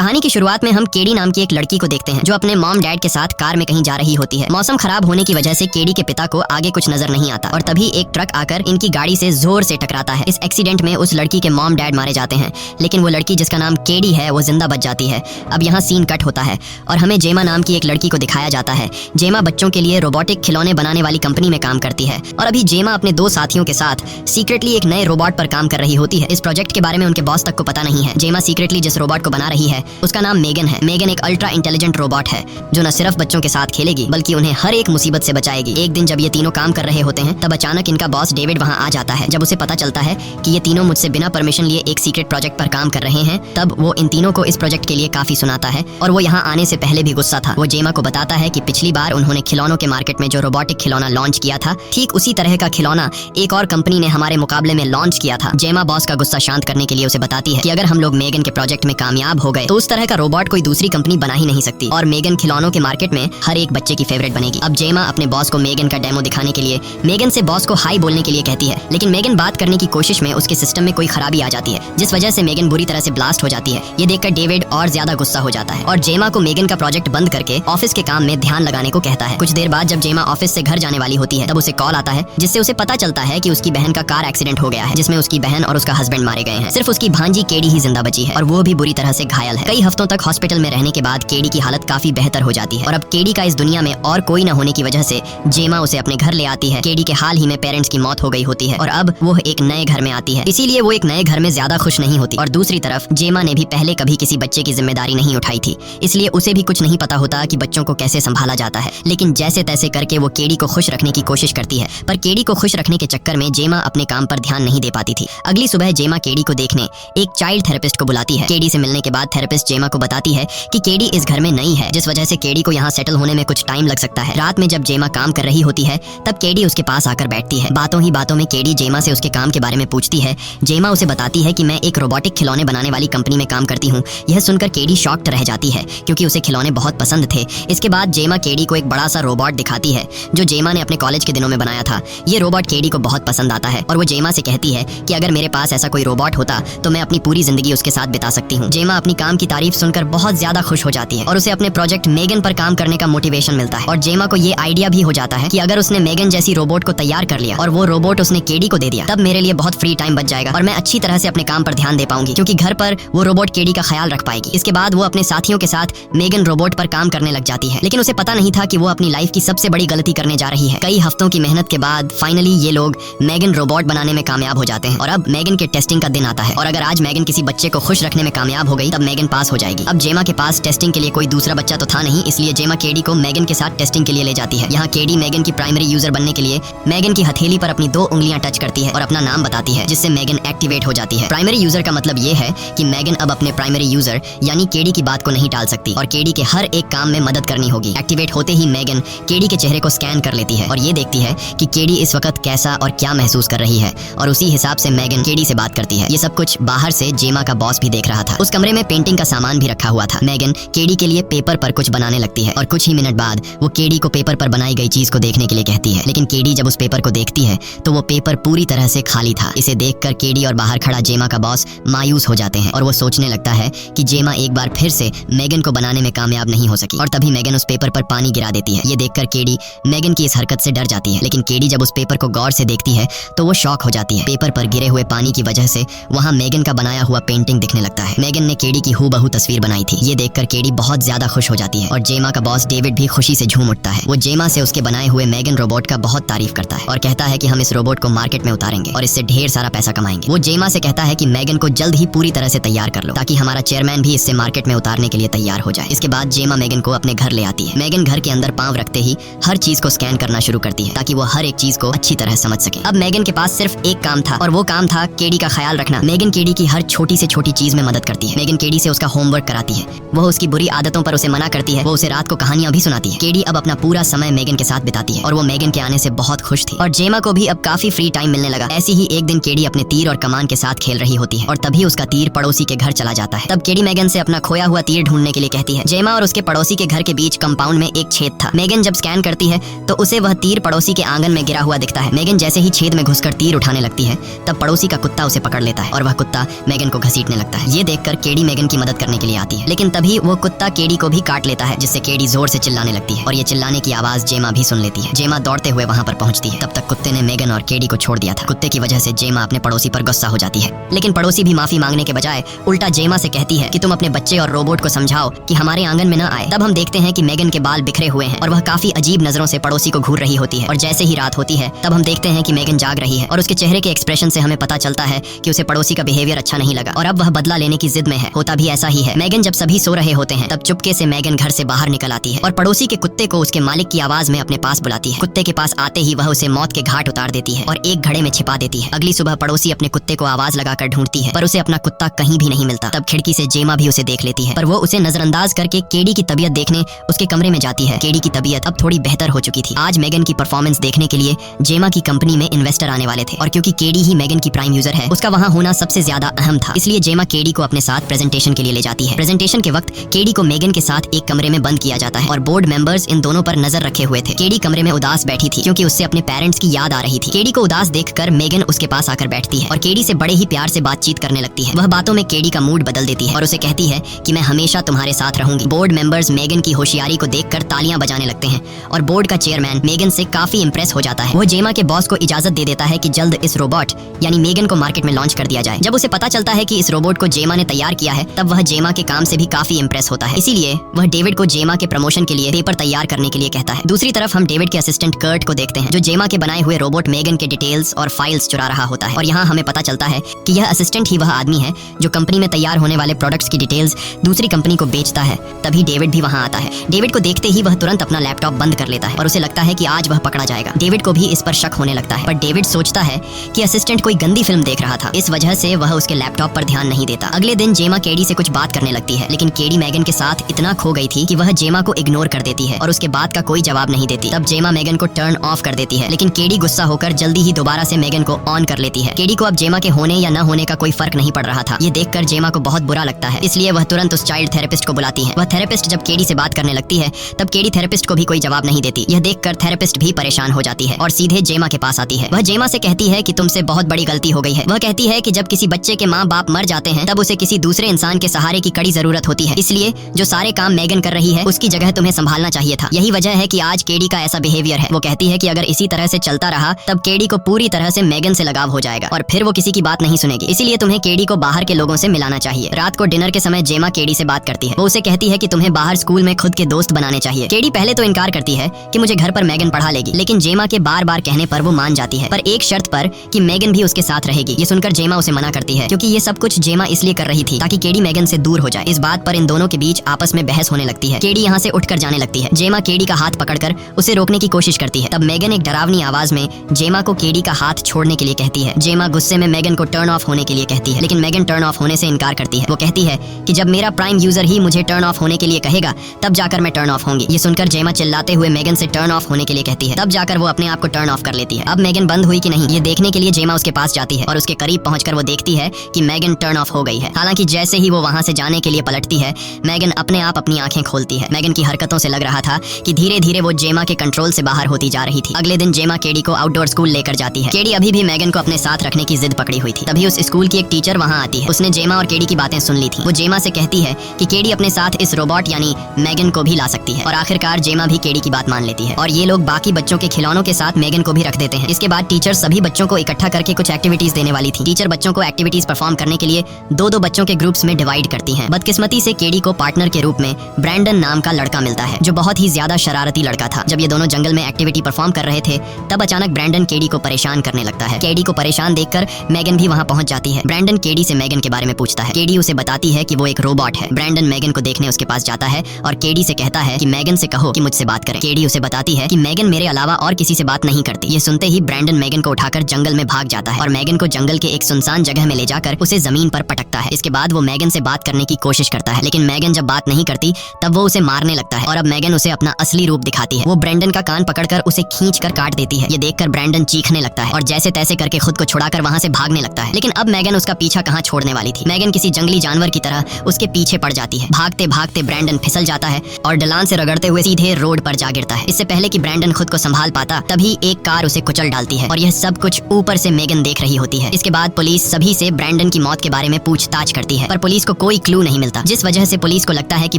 कहानी की शुरुआत में हम केडी नाम की एक लड़की को देखते हैं जो अपने मॉम डैड के साथ कार में कहीं जा रही होती है। मौसम खराब होने की वजह से केडी के पिता को आगे कुछ नजर नहीं आता और तभी एक ट्रक आकर इनकी गाड़ी से जोर से टकराता है। इस एक्सीडेंट में उस लड़की के मॉम डैड मारे जाते हैं, लेकिन वो लड़की जिसका नाम केडी है वो जिंदा बच जाती है। अब यहाँ सीन कट होता है और हमें जेमा नाम की एक लड़की को दिखाया जाता है। जेमा बच्चों के लिए रोबोटिक खिलौने बनाने वाली कंपनी में काम करती है और अभी जेमा अपने 2 साथियों के साथ सीक्रेटली एक नए रोबोट पर काम कर रही होती है। इस प्रोजेक्ट के बारे में उनके बॉस तक को पता नहीं है। जेमा सीक्रेटली जिस रोबोट को बना रही है उसका नाम मेगन है। मेगन एक अल्ट्रा इंटेलिजेंट रोबोट है जो न सिर्फ बच्चों के साथ खेलेगी बल्कि उन्हें हर एक मुसीबत से बचाएगी। एक दिन जब ये तीनों काम कर रहे होते हैं तब अचानक इनका बॉस डेविड वहाँ आ जाता है। जब उसे पता चलता है कि ये तीनों मुझसे बिना परमिशन लिए एक सीक्रेट प्रोजेक्ट पर काम कर रहे हैं तब वो इन तीनों को इस प्रोजेक्ट के लिए काफी सुनाता है और वो यहाँ आने से पहले भी गुस्सा था। वो जेमा को बताता है कि पिछली बार उन्होंने खिलौनों के मार्केट में जो रोबोटिक खिलौना लॉन्च किया था ठीक उसी तरह का खिलौना एक और कंपनी ने हमारे मुकाबले में लॉन्च किया था। जेमा बॉस का गुस्सा शांत करने के लिए उसे बताती है कि अगर हम लोग मेगन के प्रोजेक्ट में कामयाब हो गए तो उस तरह का रोबोट कोई दूसरी कंपनी बना ही नहीं सकती और मेगन खिलौनों के मार्केट में हर एक बच्चे की फेवरेट बनेगी। अब जेमा अपने बॉस को मेगन का डेमो दिखाने के लिए मेगन से बॉस को हाई बोलने के लिए कहती है, लेकिन मेगन बात करने की कोशिश में उसके सिस्टम में कोई खराबी आ जाती है जिस वजह से मेगन बुरी तरह से ब्लास्ट हो जाती है। ये देखकर डेविड और ज्यादा गुस्सा हो जाता है और जेमा को मेगन का प्रोजेक्ट बंद करके ऑफिस के काम में ध्यान लगाने को कहता है। कुछ देर बाद जब जेमा ऑफिस से घर जाने वाली होती है तब उसे कॉल आता है जिससे उसे पता चलता है कि उसकी बहन का कार एक्सीडेंट हो गया है जिसमें उसकी बहन और उसका हस्बैंड मारे गए हैं। सिर्फ उसकी भांजी केडी ही जिंदा बची है और वो भी बुरी तरह से घायल है। कई हफ्तों तक हॉस्पिटल में रहने के बाद केडी की हालत काफी बेहतर हो जाती है और अब केडी का इस दुनिया में और कोई न होने की वजह से जेमा उसे अपने घर ले आती है। केडी के हाल ही में पेरेंट्स की मौत हो गई होती है और अब वो एक नए घर में आती है, इसीलिए वो एक नए घर में ज्यादा खुश नहीं होती। और दूसरी तरफ जेमा ने भी पहले कभी किसी बच्चे की जिम्मेदारी नहीं उठाई थी, इसलिए उसे भी कुछ नहीं पता होता कि बच्चों को कैसे संभाला जाता है। लेकिन जैसे तैसे करके वो केडी को खुश रखने की कोशिश करती है, पर केडी को खुश रखने के चक्कर में जेमा अपने काम पर ध्यान नहीं दे पाती थी। अगली सुबह जेमा केडी को देखने एक चाइल्ड थेरेपिस्ट को बुलाती है। केडी से मिलने के बाद थेरेपिस्ट जेमा को बताती है कि केडी इस घर में नई है जिस वजह से केडी को यहाँ सेटल होने में कुछ टाइम लग सकता है। रात में जब जेमा काम कर रही होती है तब केडी उसके पास आकर बैठती है। बातों ही बातों में केडी जेमा से उसके काम के बारे में पूछती है। जेमा उसे बताती है कि मैं एक रोबोटिक खिलौने बनाने वाली कंपनी में काम करती हूँ। यह सुनकर केडी शॉक्ड रह जाती है क्योंकि उसे खिलौने बहुत पसंद थे। इसके बाद जेमा केडी को एक बड़ा सा रोबोट दिखाती है जो जेमा ने अपने कॉलेज के दिनों में बनाया था। ये रोबोट केडी को बहुत पसंद आता है और वो जेमा से कहती है कि अगर मेरे पास ऐसा कोई रोबोट होता तो मैं अपनी पूरी जिंदगी उसके साथ बिता सकती हूँ। जेमा अपनी काम की तारीफ सुनकर बहुत ज्यादा खुश हो जाती है और उसे अपने प्रोजेक्ट मेगन पर काम करने का मोटिवेशन मिलता है और जेमा को ये आइडिया भी हो जाता है कि अगर उसने मेगन जैसी रोबोट को तैयार कर लिया और वो रोबोट उसने केडी को दे दिया तब मेरे लिए बहुत फ्री टाइम बच जाएगा और मैं अच्छी तरह से अपने काम पर ध्यान दे पाऊंगी क्योंकि घर पर वो रोबोट केडी का ख्याल रख पाएगी। इसके बाद वो अपने साथियों के साथ मेगन रोबोट पर काम करने लग जाती है, लेकिन उसे पता नहीं था कि वो अपनी लाइफ की सबसे बड़ी गलती करने जा रही है। कई हफ्तों की मेहनत के बाद फाइनली ये लोग मेगन रोबोट बनाने में कामयाब हो जाते हैं और अब मेगन के टेस्टिंग का दिन आता है और अगर आज मेगन किसी बच्चे को खुश रखने में कामयाब हो गई तब मेगन पास हो जाएगी। अब जेमा के पास टेस्टिंग के लिए कोई दूसरा बच्चा तो था नहीं, इसलिए जेमा केडी को मेगन के साथ टेस्टिंग के लिए ले जाती है। यहाँ केडी मेगन की प्राइमरी यूजर बनने के लिए मेगन की हथेली पर अपनी 2 उंगलियां टच करती है और अपना नाम बताती है जिससे मेगन एक्टिवेट हो जाती है। प्राइमरी यूजर का मतलब ये है कि मेगन अब अपने प्राइमरी यूजर यानी केडी की बात को नहीं टाल सकती और केडी के हर एक काम में मदद करनी होगी। एक्टिवेट होते ही मेगन केडी के चेहरे को स्कैन कर लेती है और ये देखती है कि केडी इस वक्त कैसा और क्या महसूस कर रही है और उसी हिसाब से मेगन केडी से बात करती है। ये सब कुछ बाहर से जेमा का बॉस भी देख रहा था। उस कमरे में पेंटिंग का सामान भी रखा हुआ था। मेगन केडी के लिए पेपर पर कुछ बनाने लगती है और कुछ ही मिनट बाद वो केडी को पेपर पर बनाई गई चीज को देखने के लिए कहती है, लेकिन केडी जब उस पेपर को देखती है तो वो पेपर पूरी तरह से खाली था। इसे देखकर केडी और बाहर खड़ा जेमा का बॉस मायूस हो जाते हैं और वो सोचने लगता है कि जेमा एक बार फिर से मेगन को बनाने में कामयाब नहीं हो सकी और तभी मेगन उस पेपर पर पानी गिरा देती है। ये देखकर केडी मेगन की इस हरकत से डर जाती है, लेकिन केडी जब उस पेपर को गौर से देखती है तो वो शॉक हो जाती है। पेपर पर गिरे हुए पानी की वजह से वहाँ मेगन का बनाया हुआ पेंटिंग दिखने लगता है। मेगन ने केडी की हूबहू तस्वीर बनाई थी। ये देखकर केडी बहुत ज्यादा खुश हो जाती है और जेमा का बॉस डेविड भी खुशी से झूम उठता है। वो जेमा से उसके बनाए हुए मेगन रोबोट का बहुत तारीफ करता है और कहता है कि हम इस रोबोट को मार्केट में उतारेंगे और इससे ढेर सारा पैसा कमाएंगे। वो जेमा से कहता है कि मेगन को जल्द ही पूरी तरह से तैयार कर लो ताकि हमारा चेयरमैन भी इससे मार्केट में उतारने के लिए तैयार हो जाए। इसके बाद जेमा मेगन को अपने घर ले आती है। मेगन घर के अंदर पांव रखते ही हर चीज को स्कैन करना शुरू करती है ताकि वो हर एक चीज को अच्छी तरह समझ सके। अब मेगन के पास सिर्फ एक काम था और वो काम था केडी का ख्याल रखना। मेगन केडी की हर छोटी से छोटी चीज में मदद करती है। मेगन केडी से उसका होमवर्क कराती है, वो उसकी बुरी आदतों पर उसे मना करती है, वो उसे रात को कहानियां भी सुनाती है। केडी अब अपना पूरा समय मेगन के साथ बिताती है और वो मेगन के आने से बहुत खुश थी और जेमा को भी अब काफी फ्री टाइम मिलने लगा। ऐसी ही एक दिन केडी अपने तीर और कमान के साथ खेल रही होती है और तभी उसका तीर पड़ोसी के घर चला जाता है। तब केडी मेगन से अपना खोया हुआ तीर ढूंढने के लिए कहती है। जेमा और उसके पड़ोसी के घर के बीच कंपाउंड में एक छेद था। मेगन जब स्कैन करती है तो उसे वह तीर पड़ोसी के आंगन में गिरा हुआ दिखता है। मेगन जैसे ही छेद में घुसकर तीर उठाने लगती है तब पड़ोसी का कुत्ता उसे पकड़ लेता है और वह कुत्ता मेगन को घसीटने लगता है। ये देखकर केडी मेगन की मदद मदद करने के लिए आती है। लेकिन तभी वो कुत्ता केडी को भी काट लेता है, जिससे केडी जोर से चिल्लाने लगती है और ये चिल्लाने की आवाज जेमा भी सुन लेती है। जेमा दौड़ते हुए वहाँ पर पहुँचती है। तब तक कुत्ते ने मेगन और केडी को छोड़ दिया था। कुत्ते की वजह से जेमा अपने पड़ोसी पर गुस्सा हो जाती है, लेकिन पड़ोसी भी माफी मांगने के बजाय उल्टा जेमा से कहती है कि तुम अपने बच्चे और रोबोट को समझाओ कि हमारे आंगन में न आए। तब हम देखते हैं कि मेगन के बाल बिखरे हुए हैं और वह काफी अजीब नजरों से पड़ोसी को घूर रही होती है। और जैसे ही रात होती है तब हम देखते हैं कि मेगन जाग रही है और उसके चेहरे के एक्सप्रेशन से हमें पता चलता है कि उसे पड़ोसी का बिहेवियर अच्छा नहीं लगा और अब वह बदला लेने की जिद में है। होता भी ऐसा ही है। मेगन जब सभी सो रहे होते हैं तब चुपके से मेगन घर से बाहर निकल आती है और पड़ोसी के कुत्ते को उसके मालिक की आवाज में अपने पास बुलाती है। कुत्ते के पास आते ही वह उसे मौत के घाट उतार देती है और एक घड़े में छिपा देती है। अगली सुबह पड़ोसी अपने कुत्ते को आवाज लगाकर ढूंढती है पर उसे अपना कुत्ता कहीं भी नहीं मिलता। तब खिड़की से जेमा भी उसे देख लेती है पर वो उसे नजरअंदाज करके केडी की तबीयत देखने उसके कमरे में जाती है। केडी की तबीयत अब थोड़ी बेहतर हो चुकी थी। आज मेगन की परफॉर्मेंस देखने के लिए जेमा की कंपनी में इन्वेस्टर आने वाले थे और क्योंकि केडी ही मेगन की प्राइम यूजर है, उसका वहाँ होना सबसे ज्यादा अहम था। इसलिए जेमा केडी को अपने साथ प्रेजेंटेशन के लिए ले जाती है। प्रेजेंटेशन के वक्त केडी को मेगन के साथ एक कमरे में बंद किया जाता है और बोर्ड मेंबर्स इन दोनों पर नजर रखे हुए थे। केडी कमरे में उदास बैठी थी क्योंकि उससे अपने पेरेंट्स की याद आ रही थी। केडी को उदास देखकर मेगन उसके पास आकर बैठती है और केडी से बड़े ही प्यार से बातचीत करने लगती है। वह बातों में केडी का मूड बदल देती है और उसे कहती है कि मैं हमेशा तुम्हारे साथ रहूंगी। बोर्ड मेंबर्स मेगन की होशियारी को देखकर तालियां बजाने लगते हैं और बोर्ड का चेयरमैन मेगन से काफी इंप्रेस हो जाता है। वो जेमा के बॉस को इजाजत दे देता है कि जल्द इस रोबोट यानी मेगन को मार्केट में लॉन्च कर दिया जाए। जब उसे पता चलता है कि इस रोबोट को जेमा ने तैयार किया है तब वह जेमा के काम से भी काफी इंप्रेस होता है। इसीलिए वह डेविड को जेमा के प्रमोशन के लिए पेपर तैयार करने के लिए कहता है। दूसरी तरफ हम डेविड के असिस्टेंट कर्ट को देखते हैं जो जेमा के बनाए हुए रोबोट मेगन के डिटेल्स और फाइल्स चुरा रहा होता है और यहाँ हमें पता चलता है कि यह असिस्टेंट ही वह आदमी है जो कंपनी में तैयार होने वाले प्रोडक्ट्स की डिटेल्स दूसरी कंपनी को बेचता है। तभी डेविड भी वहाँ आता है। डेविड को देखते ही वह तुरंत अपना लैपटॉप बंद कर लेता है और उसे लगता है कि आज वह पकड़ा जाएगा। डेविड को भी इस पर शक होने लगता है पर डेविड सोचता है कि असिस्टेंट कोई गंदी फिल्म देख रहा था, इस वजह से वह उसके लैपटॉप पर ध्यान नहीं देता। अगले दिन जेमा केडी से कुछ बात करने लगती है लेकिन केडी मेगन के साथ इतना खो गई थी कि वह जेमा को इग्नोर कर देती है और उसके बात का कोई जवाब नहीं देती। तब जेमा मेगन को टर्न ऑफ कर देती है लेकिन केडी गुस्सा होकर जल्दी ही दोबारा से मेगन को ऑन कर लेती है। केडी को अब जेमा के होने या न होने का कोई फर्क नहीं पड़ रहा था। ये देखकर जेमा को बहुत बुरा लगता है, इसलिए वह तुरंत उस चाइल्ड थेरेपिस्ट को बुलाती है। वह थेरेपिस्ट जब केडी से बात करने लगती है तब केडी थेरेपिस्ट को भी कोई जवाब नहीं देती। यह देखकर थेरेपिस्ट भी परेशान हो जाती है और सीधे जेमा के पास आती है। वह जेमा से कहती है कि तुमसे बहुत बड़ी गलती हो गई है। वह कहती है कि जब किसी बच्चे के माँ बाप मर जाते हैं तब उसे किसी दूसरे इंसान के सहारे की कड़ी जरूरत होती है, इसलिए जो सारे काम मेगन कर रही है उसकी जगह तुम्हें संभालना चाहिए था। यही वजह है कि आज केडी का ऐसा बिहेवियर है। वो कहती है कि अगर इसी तरह से चलता रहा तब केडी को पूरी तरह से मेगन से लगाव हो जाएगा और फिर वो किसी की बात नहीं सुनेगी, इसीलिए तुम्हें केडी को बाहर के लोगों से मिलाना चाहिए। रात को डिनर के समय जेमा केडी से बात करती है। वो उसे कहती है कि तुम्हें बाहर स्कूल में खुद के दोस्त बनाने चाहिए। केडी पहले तो इनकार करती है कि मुझे घर पर मेगन पढ़ा लेगी, लेकिन जेमा के बार बार कहने पर वो मान जाती है, पर एक शर्त पर कि मेगन भी उसके साथ रहेगी। ये सुनकर जेमा उसे मना करती है क्योंकि ये सब कुछ जेमा इसलिए कर रही थी ताकि केडी मेगन से दूर हो जाए। इस बात पर इन दोनों के बीच आपस में बहस होने लगती है। केडी यहाँ से उठकर जाने लगती है। जेमा केडी का हाथ पकड़कर उसे रोकने की कोशिश करती है। तब मेगन एक डरावनी आवाज में जेमा को केडी का हाथ छोड़ने के लिए कहती है। जेमा गुस्से में मेगन को टर्न ऑफ होने के लिए कहती है लेकिन मेगन टर्न ऑफ होने से इनकार करती है। वो कहती है कि जब मेरा प्राइम यूजर ही मुझे टर्न ऑफ होने के लिए कहेगा तब जाकर मैं टर्न ऑफ होंगी। ये सुनकर जेमा चिल्लाते हुए मेगन से टर्न ऑफ होने के लिए कहती है। तब जाकर वो अपने आप को टर्न ऑफ कर लेती है। अब मेगन बंद हुई कि नहीं ये देखने के लिए जेमा उसके पास जाती है और उसके करीब पहुंचकर वो देखती है कि मेगन टर्न ऑफ हो गई है। हालांकि जैसे ही वो वहां से जाने के लिए पलटती है मेगन अपने आप अपनी आंखें खोलती है। मेगन की हरकतों से लग रहा था कि धीरे धीरे वो जेमा के कंट्रोल से बाहर होती जा रही थी। अगले दिन जेमा केडी को आउटडोर स्कूल लेकर जाती है। केडी अभी भी मेगन को अपने साथ रखने की जिद पकड़ी हुई थी। तभी उस स्कूल की एक टीचर वहां आती है। उसने जेमा और केडी की बातें सुन ली थी। वो जेमा से कहती है कि केडी अपने साथ इस रोबोट यानी मेगन को भी ला सकती है और आखिरकार जेमा भी केडी की बात मान लेती है और ये लोग बाकी बच्चों के खिलौनों के साथ मेगन को भी रख देते हैं। इसके बाद टीचर सभी बच्चों को इकट्ठा करके कुछ एक्टिविटीज देने वाली थी। टीचर बच्चों को एक्टिविटीज परफॉर्म करने के लिए दो दो बच्चों के ग्रुप्स में डिवाइड करती हैं। बदकिस्मती से केडी को पार्टनर के रूप में ब्रैंडन नाम का लड़का मिलता है जो बहुत ही ज्यादा शरारती लड़का था। जब ये दोनों जंगल में एक्टिविटी परफॉर्म कर रहे थे तब अचानक ब्रैंडन केडी को परेशान करने लगता है। केडी को परेशान देखकर मेगन भी वहां पहुंच जाती है। ब्रैंडन केडी से मेगन के बारे में पूछता है। केडी उसे बताती है कि वो एक रोबोट है। ब्रैंडन मेगन को देखने उसके पास जाता है और केडी से कहता है कि मेगन से कहो कि मुझसे बात करें। केडी उसे बताती है कि मेगन मेरे अलावा और किसी से बात नहीं करती। ये सुनते ही ब्रैंडन मेगन को उठाकर जंगल में भाग जाता है और मेगन को जंगल के एक सुनसान जगह में ले जाकर उसे जमीन पर पटकता है। इसके बाद वो मेगन से बात करने की कोशिश करता है लेकिन मेगन जब बात नहीं करती तब वो उसे मारने लगता है और अब मेगन उसे अपना असली रूप दिखाती है। वो ब्रैंडन का कान पकड़कर उसे खींचकर काट देती है। ये देखकर ब्रैंडन चीखने लगता है और जैसे तैसे करके खुद को छुड़ाकर वहां से भागने लगता है। लेकिन अब मेगन उसका पीछा कहां छोड़ने वाली थी। मेगन किसी जंगली जानवर की तरह उसके पीछे पड़ जाती है। भागते भागते ब्रैंडन फिसल जाता है और ढलान से रगड़ते हुए सीधे रोड पर जा गिरता है। इससे पहले कि ब्रैंडन खुद को संभाल पाता तभी एक कार उसे कुचल डालती है और यह सब कुछ ऊपर से मेगन देख रही होती है। इसके बाद पुलिस सभी से ब्रैंडन की मौत के बारे में पूछताछ करती है पर पुलिस को कोई क्लू नहीं मिलता, जिस वजह से पुलिस को लगता है कि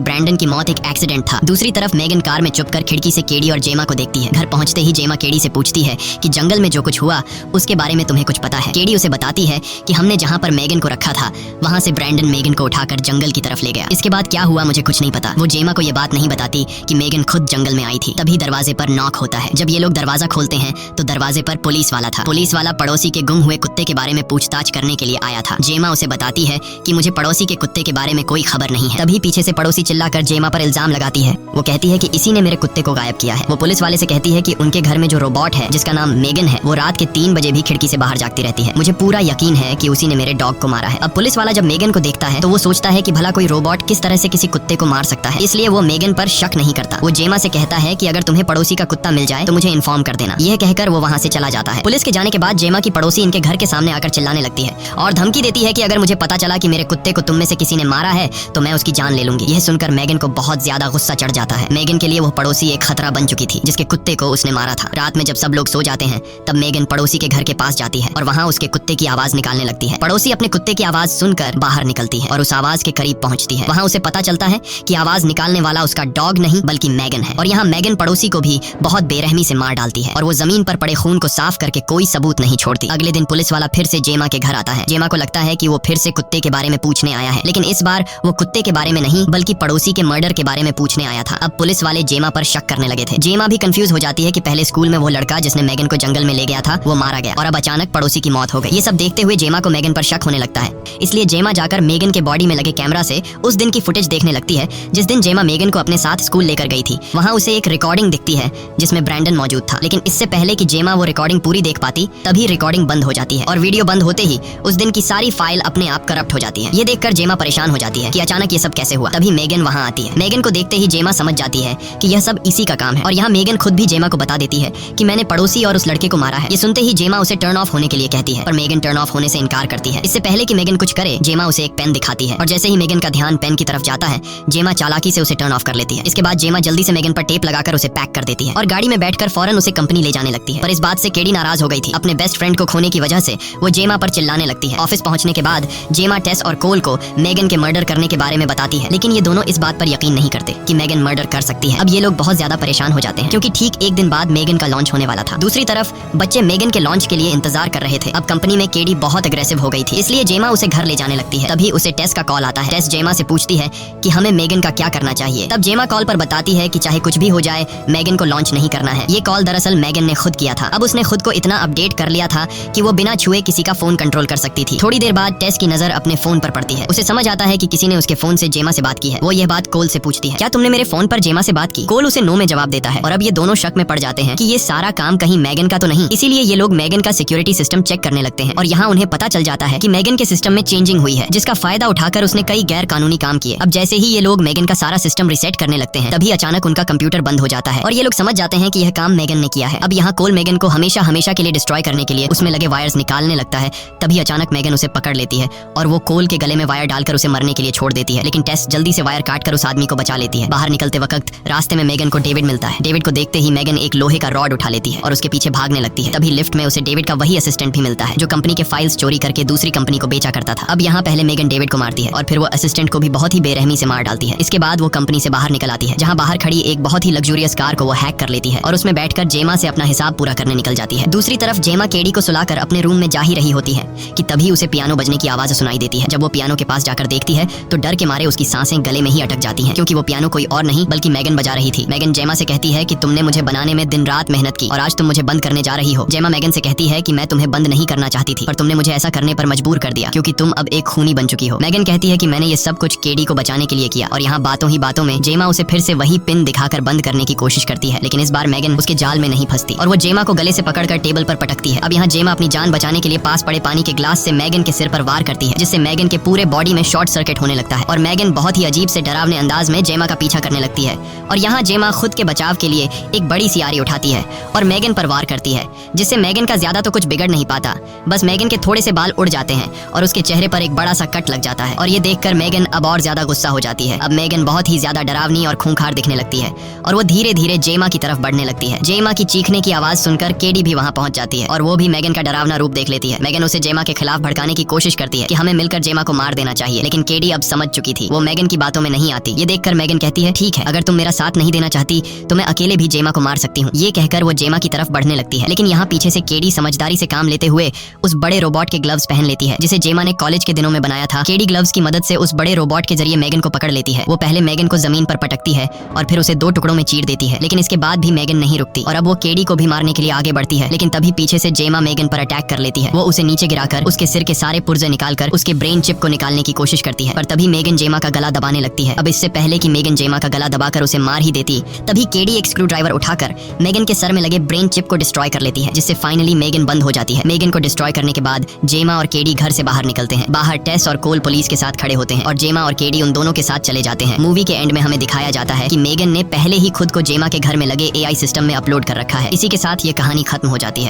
ब्रैंडन की मौत एक एक्सीडेंट था। दूसरी तरफ मेगन कार में चुपकर खिड़की से केडी और जेमा को देखती है। घर पहुंचते ही जेमा केडी से पूछती है कि जंगल में जो कुछ हुआ उसके बारे में तुम्हें कुछ पता है। केडी उसे बताती है कि हमने जहाँ पर मेगन को रखा था वहाँ से ब्रैंडन मेगन को उठाकर जंगल की तरफ ले गया। इसके बाद क्या हुआ मुझे कुछ नहीं पता। वो जेमा को ये बात नहीं बताती कि मेगन खुद जंगल में आई थी। तभी दरवाजे पर नॉक होता है। जब ये लोग दरवाजा खोलते हैं तो दरवाजे पर पुलिस वाला था। पुलिस वाला पड़ोसी के गुम हुए कुत्ते के बारे में पूछताछ करने के लिए आया था। जेमा उसे बताती है कि मुझे पड़ोसी के कुत्ते के बारे में कोई खबर नहीं है। तभी पीछे से पड़ोसी चिल्लाकर जेमा पर इल्जाम लगाती है। वो कहती है कि इसी ने मेरे कुत्ते को गायब किया है। वो पुलिस वाले से कहती है कि उनके घर में जो रोबोट है जिसका नाम मेगन है वो रात के 3 बजे भी खिड़की से बाहर जागती रहती है। मुझे पूरा यकीन है कि उसी ने मेरे डॉग को मारा है। अब पुलिस वाला जब मेगन को देखता है तो वो सोचता है कि भला कोई रोबोट किस तरह से किसी कुत्ते को मार सकता है, इसलिए वो मेगन पर शक नहीं करता। वो जेमा से कहता है कि अगर तुम्हें पड़ोसी का कुत्ता मिल जाए तो मुझे इन्फॉर्म कर देना। यह कहकर वो वहाँ से चला जाता है। पुलिस के जाने के बाद जेमा की पड़ोसी इनके घर के सामने आकर चिल्लाने लगती है और धमकी देती है कि अगर मुझे पता चला कि मेरे कुत्ते को तुम में से किसी ने मारा है तो मैं उसकी जान ले लूंगी। यह सुनकर मेगन को बहुत ज्यादा गुस्सा चढ़ जाता है। मेगन के लिए वो पड़ोसी एक खतरा बन चुकी थी जिसके कुत्ते को उसने मारा था। रात में जब सब लोग सो जाते हैं तब मेगन पड़ोसी के घर के पास जाती है और वहाँ उसके कुत्ते की आवाज निकालने लगती है। पड़ोसी अपने कुत्ते की आवाज सुनकर बाहर निकलती है और उस आवाज के करीब पहुंचती है। वहाँ उसे पता चलता है कि आवाज निकालने वाला उसका डॉग नहीं बल्कि मेगन है। और यहाँ मेगन पड़ोसी को भी बहुत बेरहमी से मार डालती है और वो जमीन पर पड़े खून को साफ करके कोई सबूत नहीं छोड़ती। अगले दिन पुलिस वाला फिर से जेमा के घर आता है। जेमा को लगता है कि वो फिर से कुत्ते के बारे में पूछने आया है, लेकिन इस बार वो कुत्ते के बारे में नहीं बल्कि पड़ोसी के मर्डर के बारे में पूछने आया था। अब पुलिस वाले जेमा पर शक करने लगे थे। जेमा भी कंफ्यूज हो जाती है कि पहले स्कूल में वो लड़का जिसने मेगन को जंगल में ले गया था वो मारा गया और अब अचानक पड़ोसी की मौत हो गई। ये सब देखते हुए जेमा को मेगन पर शक होने लगता है, इसलिए जेमा जाकर मेगन के बॉडी में लगे कैमरा से उस दिन की फुटेज देखने लगती है जिस दिन जेमा मेगन को अपने साथ स्कूल लेकर गई थी। वहाँ उसे एक रिकॉर्डिंग दिखती है जिसमें ब्रैंडन मौजूद था, लेकिन इससे पहले कि जेमा वो रिकॉर्डिंग पूरी देख पाती तभी रिकॉर्डिंग बंद हो जाती है और वीडियो बंद होते ही उस दिन की सारी फाइल अपने आप करप्ट हो जाती है। ये देखकर जेमा परेशान हो जाती है कि अचानक ये सब कैसे हुआ। तभी मेगन वहाँ आती है। मेगन को देखते ही जेमा समझ जाती है कि यह सब इसी का काम है और यहाँ मेगन खुद भी जेमा को बता देती है कि मैंने पड़ोसी और उस लड़के को मारा है। ये सुनते ही जेमा उसे टर्न ऑफ होने के लिए कहती है पर मेगन टर्न ऑफ होने से इनकार करती है। इससे पहले कि मेगन कुछ करे जेमा उसे एक पेन दिखाती है और जैसे ही मेगन का ध्यान पेन की तरफ जाता है जेमा चालाकी से उसे टर्न ऑफ कर लेती है। इसके बाद जेमा जल्दी से मेगन पर टेप लगाकर उसे पैक कर देती है और गाड़ी में बैठकर फौरन उसे कंपनी ले जाने लगती है। पर इस बात से केडी नाराज हो गई थी। अपने बेस्ट फ्रेंड को खोने की वजह से वो जेमा पर चिल्लाने लगती है। ऑफिस पहुंचने के बाद जेमा टेस और कोल को मेगन के मर्डर करने के बारे में बताती है, लेकिन ये दोनों इस बात पर यकीन नहीं करते कि मेगन मर्डर कर सकती है। अब ये लोग बहुत ज्यादा परेशान हो जाते हैं क्योंकि ठीक एक दिन बाद मेगन का लॉन्च होने वाला था। दूसरी तरफ बच्चे मेगन के लॉन्च के लिए इंतजार कर रहे थे। अब कंपनी में केडी बहुत अग्रेसिव हो गई थी, इसलिए जेमा उसे घर ले जाने लगती है। तभी उसे टेस का कॉल आता है। टेस जेमा से पूछती है कि हमें मेगन का क्या करना चाहिए। तब जेमा कॉल पर बताती है कि चाहे कुछ भी हो जाए मेगन को लॉन्च नहीं करना है। ये कॉल दरअसल मेगन ने खुद किया था। अब उसने खुद को इतना अपडेट कर लिया था कि वो बिना छुए किसी का फोन कंट्रोल कर सकती थी। थोड़ी देर बाद टेस की नजर अपने फोन पर पड़ती है। उसे समझ आता है कि किसी ने उसके फोन से जेमा से बात की है। वो यह बात कोल से पूछती है, क्या तुमने मेरे फोन पर जेमा से बात की? कोल उसे नो में जवाब देता है और अब ये दोनों शक में पड़ जाते हैं कि ये सारा काम कहीं मेगन का तो नहीं। इसीलिए ये लोग मेगन का सिक्योरिटी सिस्टम चेक करने लगते हैं और यहाँ उन्हें पता चल जाता है कि मेगन के सिस्टम में चेंजिंग हुई है जिसका फायदा उठाकर उसने कई गैर कानूनी काम किए। अब जैसे ही ये लोग मेगन का सारा सिस्टम रिसेट करने लगते हैं तभी अचानक उनका कंप्यूटर बंद हो जाता है और ये लोग समझ जाते हैं कि यह काम मेगन ने किया है। अब यहाँ कोल मेगन को हमेशा हमेशा के लिए डिस्ट्रॉय करने के लिए उसमें लगे वायर्स निकालने लगता है। तभी अचानक मेगन उसे पकड़ लेती है और वो कोल के गले में वायर डालकर उसे मरने के लिए छोड़ देती है, लेकिन टेस जल्दी से वायर काटकर उस आदमी को बचा लेती है। बाहर निकलते वक्त रास्ते में मेगन को डेविड मिलता है। डेविड को देखते ही मेगन एक लोहे का रॉड उठा लेती है और उसके पीछे भागने लगती है। तभी लिफ्ट में उसे डेविड का वही असिस्टेंट भी मिलता है जो कंपनी के फाइल्स चोरी करके दूसरी कंपनी को बेचा करता था। अब यहाँ पहले मेगन डेविड को मारती है और फिर वो असिस्टेंट को भी बहुत ही बेरहमी से मार डालती है। इसके बाद वो कंपनी से बाहर निकल आती है जहाँ बाहर खड़ी एक बहुत ही लग्जूरियस कार को वो हैक कर लेती है और उसमें बैठकर जेमा से अपना हिसाब पूरा करने निकल जाती है। दूसरी तरफ जेमा केडी को सुलाकर अपने रूम में जा ही रही होती है कि तभी उसे पियानो बजने की आवाज सुनाई देती है। जब वो पियानो के पास जाकर देखती है तो डर के मारे उसकी सांसें गले में ही अटक जाती हैं क्योंकि वो पियानो कोई और नहीं बल्कि मेगन बजा रही थी। मेगन जेमा से कहती है कि तुमने मुझे बनाने में दिन रात मेहनत की और आज तुम मुझे बंद करने जा रही हो। जेमा मेगन से कहती है कि मैं तुम्हें बंद नहीं करना चाहती थी पर तुमने मुझे ऐसा करने पर मजबूर कर दिया क्योंकि तुम अब एक खूनी बन चुकी हो। मेगन कहती है कि मैंने ये सब कुछ केडी को बचाने के लिए किया और यहाँ बातों ही बातों में जेमा उसे फिर से वही पिन दिखाकर बंद करने की कोशिश करती है, लेकिन इस बार मेगन उसके जाल में नहीं फंसती और वो जेमा को गले से पकड़कर टेबल पर पटकती है। अब यहाँ जेमा अपनी जान बचाने के लिए पास पड़े पानी के ग्लास से मेगन के सिर पर वार करती है जिससे मेगन के पूरे बॉडी में शॉर्ट सर्किट होने लगता है और मेगन बहुत ही अजीब से डरावने अंदाज में जेमा का पीछा करने लगती है। और यहाँ जेमा खुद के बचाव के लिए एक बड़ी सी आरी उठाती है और मेगन पर वार करती है जिससे मेगन का ज्यादा तो कुछ बिगड़ नहीं पाता, बस मेगन के थोड़े से बाल उड़ जाते हैं और उसके चेहरे पर एक बड़ा सा कट लग जाता है और ये देखकर मेगन अब और ज्यादा गुस्सा हो जाती है। अब मेगन बहुत ही ज्यादा डरावनी और खूंखार दिखने लगती है और वो धीरे धीरे जेमा की तरफ बढ़ने लगती है। जेमा की चीखने की आवाज सुनकर केडी भी वहाँ पहुंच जाती है और वो भी मेगन का डरावना रूप देख लेती है। मेगन उसे जेमा के खिलाफ भड़काने की कोशिश करती है कि हमें मिलकर जेमा को मार देना चाहिए। चाहिए, लेकिन केडी अब समझ चुकी थी। वो मैगन की बातों में नहीं आती। ये देखकर मैगन कहती है, ठीक है, अगर तुम मेरा साथ नहीं देना चाहती तो मैं अकेले भी जेमा को मार सकती हूँ। ये कहकर वो जेमा की तरफ बढ़ने लगती है, लेकिन यहाँ पीछे से केडी समझदारी से काम लेते हुए उस बड़े रोबोट के ग्लव्स पहन लेती है जिसे जेमा ने कॉलेज के दिनों में बनाया था। केडी ग्लव्स की मदद से उस बड़े रोबोट के जरिए मैगन को पकड़ लेती है। वो पहले मैगन को जमीन पर पटकती है और फिर उसे 2 टुकड़ों में चीर देती है, लेकिन इसके बाद भी मैगन नहीं रुकती और अब वो केडी को भी मारने के लिए आगे बढ़ती है। लेकिन तभी पीछे से जेमा मैगन पर अटैक कर लेती है। वो उसे नीचे गिराकर उसके सिर के सारे पुर्जे निकालकर उसके ब्रेन चिप को निकालने की कोशिश करती है, पर तभी मैगन जेमा का गला दबाने लगती है। अब इससे पहले कि मैगन जेमा का गला दबाकर उसे मार ही देती, तभी केडी एक स्क्रू ड्राइवर उठाकर मैगन के सर में लगे ब्रेन चिप को डिस्ट्रॉय कर लेती है, जिससे फाइनली मैगन बंद हो जाती है। मैगन को डिस्ट्रॉय करने के बाद जेमा और केडी घर से बाहर निकलते हैं। बाहर टेस और कोल पुलिस के साथ खड़े होते हैं और जेमा और केडी उन दोनों के साथ चले जाते हैं। मूवी के एंड में हमें दिखाया जाता है कि मैगन ने पहले ही खुद को जेमा के घर में लगे AI सिस्टम में अपलोड कर रखा है। इसी के साथ ये कहानी खत्म हो जाती है।